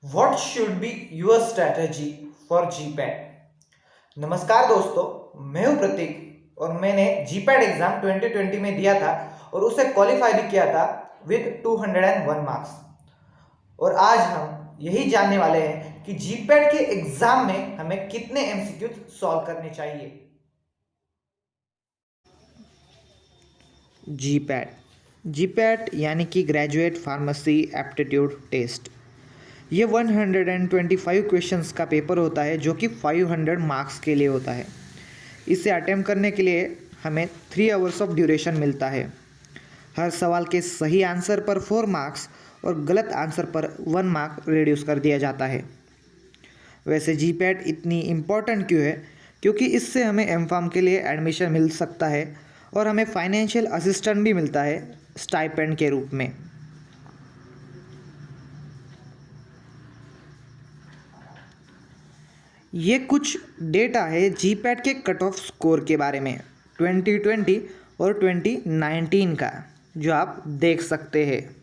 What should be your strategy for GPAT? नमस्कार दोस्तों, मैं हूं प्रतीक और मैंने जीपैट एग्जाम 2020 में दिया था और उसे क्वालिफाई भी किया था विद 201 मार्क्स। और आज हम यही जानने वाले हैं कि जीपैट के एग्जाम में हमें कितने एमसीक्यू सॉल्व करने चाहिए। जीपैट यानी कि ग्रेजुएट फार्मेसी एप्टीट्यूड टेस्ट। ये 125 क्वेश्चंस का पेपर होता है जो कि 500 मार्क्स के लिए होता है। इसे अटेम्प्ट करने के लिए हमें 3 आवर्स ऑफ ड्यूरेशन मिलता है। हर सवाल के सही आंसर पर 4 मार्क्स और गलत आंसर पर 1 मार्क रिड्यूस कर दिया जाता है। वैसे जीपैट इतनी इम्पॉर्टेंट क्यों है? क्योंकि इससे हमें एमफार्म के लिए एडमिशन मिल सकता है और हमें फाइनेंशियल असिस्टेंट भी मिलता है स्टाइपेंड के रूप में। ये कुछ डेटा है जीपैट के कट ऑफ स्कोर के बारे में 2020 और 2019 का, जो आप देख सकते हैं।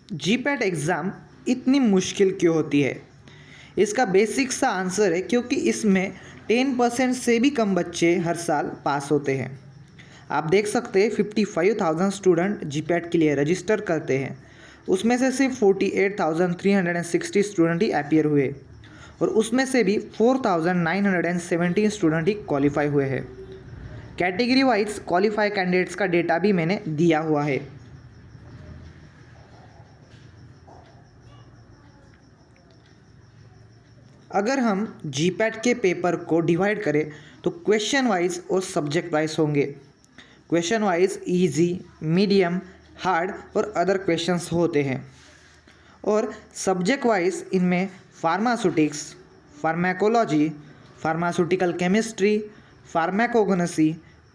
जीपैट एग्ज़ाम इतनी मुश्किल क्यों होती है? इसका बेसिक सा आंसर है क्योंकि इसमें 10% से भी कम बच्चे हर साल पास होते हैं। आप देख सकते हैं 55,000 स्टूडेंट जीपैट के लिए रजिस्टर करते हैं, उसमें से सिर्फ 48,360 स्टूडेंट ही अपीयर हुए और उसमें से भी 4,917 स्टूडेंट ही क्वालिफाई हुए हैं। कैटेगरी वाइज क्वालिफाई कैंडिडेट्स का डेटा भी मैंने दिया हुआ है। अगर हम जीपैट के पेपर को डिवाइड करें तो क्वेश्चन वाइज और सब्जेक्ट वाइज होंगे। Question wise easy, medium, hard और अदर क्वेश्चंस होते हैं। और सब्जेक्ट वाइज इनमें pharmaceutics, pharmacology, pharmaceutical chemistry, pharmacognosy,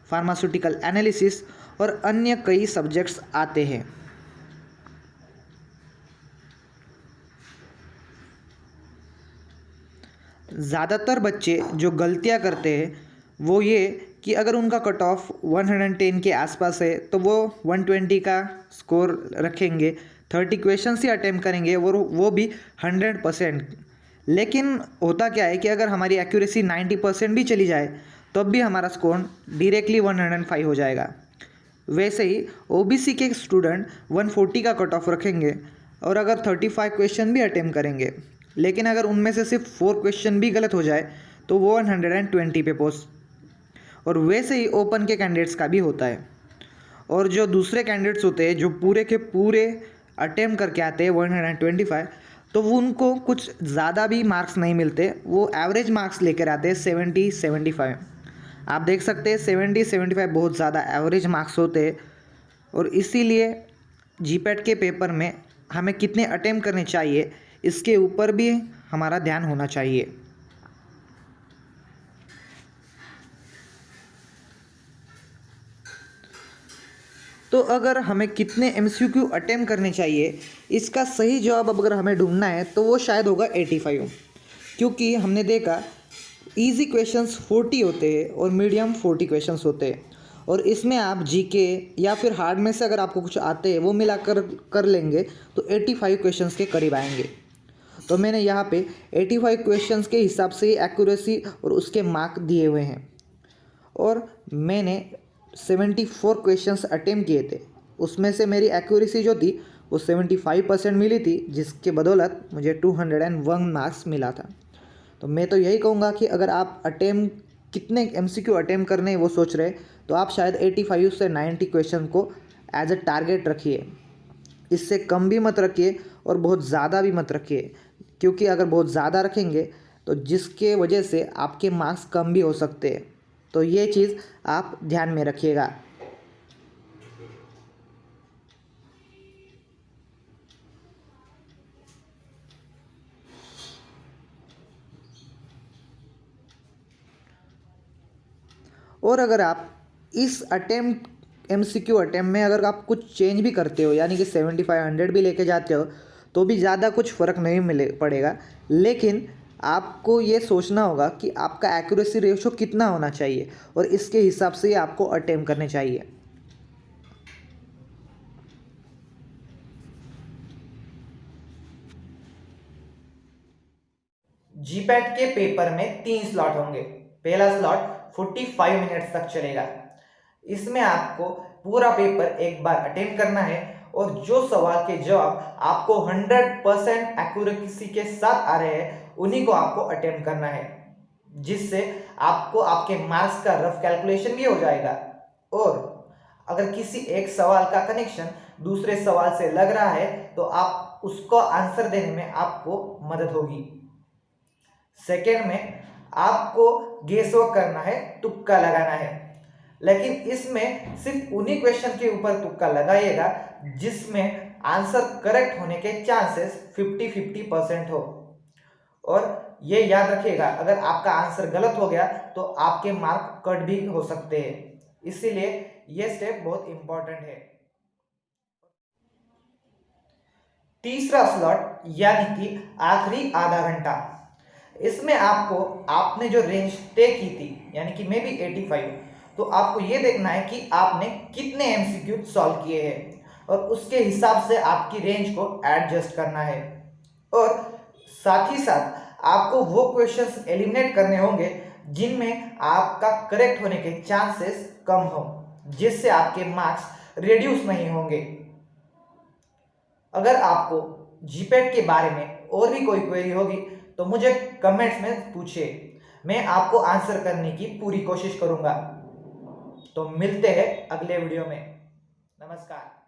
pharmaceutical analysis और अन्य कई सब्जेक्ट्स आते हैं। ज़्यादातर बच्चे जो गलतियां करते हैं वो ये कि अगर उनका कट ऑफ 110 के आसपास है तो वो 120 का स्कोर रखेंगे, 30 क्वेश्चन ही अटेम्प्ट करेंगे और वो भी 100%। लेकिन होता क्या है कि अगर हमारी एक्यूरेसी 90% भी चली जाए तब भी हमारा स्कोर डायरेक्टली 105 हो जाएगा। वैसे ही ओबीसी के स्टूडेंट 140 का कट ऑफ रखेंगे और अगर 35 क्वेश्चन भी अटेम्प्ट करेंगे, लेकिन अगर उनमें से सिर्फ 4 क्वेश्चन भी गलत हो जाए तो वो 120 पे पहुँच। और वैसे ही ओपन के कैंडिडेट्स का भी होता है। और जो दूसरे कैंडिडेट्स होते हैं जो पूरे के पूरे अटेम्प्ट करके आते हैं 125, तो वो उनको कुछ ज़्यादा भी मार्क्स नहीं मिलते, वो एवरेज मार्क्स लेकर आते हैं 70-75। आप देख सकते हैं 70-75 बहुत ज़्यादा एवरेज मार्क्स होते हैं। और इसीलिए जीपैट के पेपर में हमें कितने अटेम्प्ट करने चाहिए इसके ऊपर भी हमारा ध्यान होना चाहिए। तो अगर हमें कितने एमसीक्यू अटेम्प्ट करने चाहिए, इसका सही जवाब अगर हमें ढूंढना है तो वो शायद होगा 85, क्योंकि हमने देखा इजी क्वेश्चंस 40 होते हैं और मीडियम 40 क्वेश्चंस होते हैं। और इसमें आप जीके या फिर हार्ड में से अगर आपको कुछ आते हैं वो मिलाकर कर लेंगे तो 85 क्वेश्चंस के करीब आएंगे। तो मैंने यहाँ पे 85 क्वेश्चंस के हिसाब से एक्यूरेसी और उसके मार्क दिए हुए हैं। और मैंने 74 क्वेश्चंस अटेम्प्ट किए थे, उसमें से मेरी एक्यूरेसी जो थी वो 75% मिली थी, जिसके बदौलत मुझे 201 मार्क्स मिला था। तो मैं तो यही कहूँगा कि अगर आप कितने एमसीक्यू अटेम्प्ट करने वो सोच रहे तो आप शायद 85 से 90 क्वेश्चन को एज अ टारगेट रखिए। इससे कम भी मत रखिए और बहुत ज़्यादा भी मत रखिए, क्योंकि अगर बहुत ज़्यादा रखेंगे तो जिसके वजह से आपके मार्क्स कम भी हो सकते हैं। तो ये चीज़ आप ध्यान में रखिएगा। और अगर आप इस एमसीक्यू अटेम्प्ट में अगर आप कुछ चेंज भी करते हो, यानी कि 75-100 भी लेके जाते हो, तो भी ज़्यादा कुछ फ़र्क नहीं मिले पड़ेगा। लेकिन आपको ये सोचना होगा कि आपका एक्यूरेसी रेशो कितना होना चाहिए और इसके हिसाब से ही आपको अटेम्प्ट करने चाहिए। जीपैट के पेपर में 3 स्लॉट होंगे। पहला स्लॉट 45 मिनट्स तक चलेगा। इसमें आपको पूरा पेपर एक बार अटेम्प्ट करना है और जो सवाल के जवाब आपको 100% एक्यूरेसी के साथ आ रहे हैं उन्हीं को आपको अटेम्प्ट करना है, जिससे आपको आपके मार्क्स का रफ कैलकुलेशन भी हो जाएगा। और अगर किसी एक सवाल का कनेक्शन दूसरे सवाल से लग रहा है तो आप उसको आंसर देने में आपको मदद होगी। सेकेंड में आपको गेस वर्क करना है, तुक्का लगाना है, लेकिन इसमें सिर्फ उन्हीं क्वेश्चन के ऊपर तुक्का लगाइएगा जिसमें आंसर करेक्ट होने के चांसेस 50-50% हो। और ये याद रखिएगा, अगर आपका आंसर गलत हो गया तो आपके मार्क कट भी हो सकते हैं, इसीलिए ये स्टेप बहुत इंपॉर्टेंट है। तीसरा स्लॉट यानी कि आखिरी आधा घंटा, इसमें आपको आपने जो रेंज तय की थी यानी कि मे बी 85, तो आपको ये देखना है कि आपने कितने एमसीक्यू सॉल्व किए हैं और उसके हिसाब से आपकी रेंज को एडजस्ट करना है। और साथ ही साथ आपको वो क्वेश्चंस एलिमिनेट करने होंगे जिनमें आपका करेक्ट होने के चांसेस कम हो, जिससे आपके मार्क्स रिड्यूस नहीं होंगे। अगर आपको जीपैट के बारे में और भी कोई क्वेरी होगी तो मुझे कमेंट्स में पूछिए, मैं आपको आंसर करने की पूरी कोशिश करूंगा। तो मिलते हैं अगले वीडियो में। नमस्कार।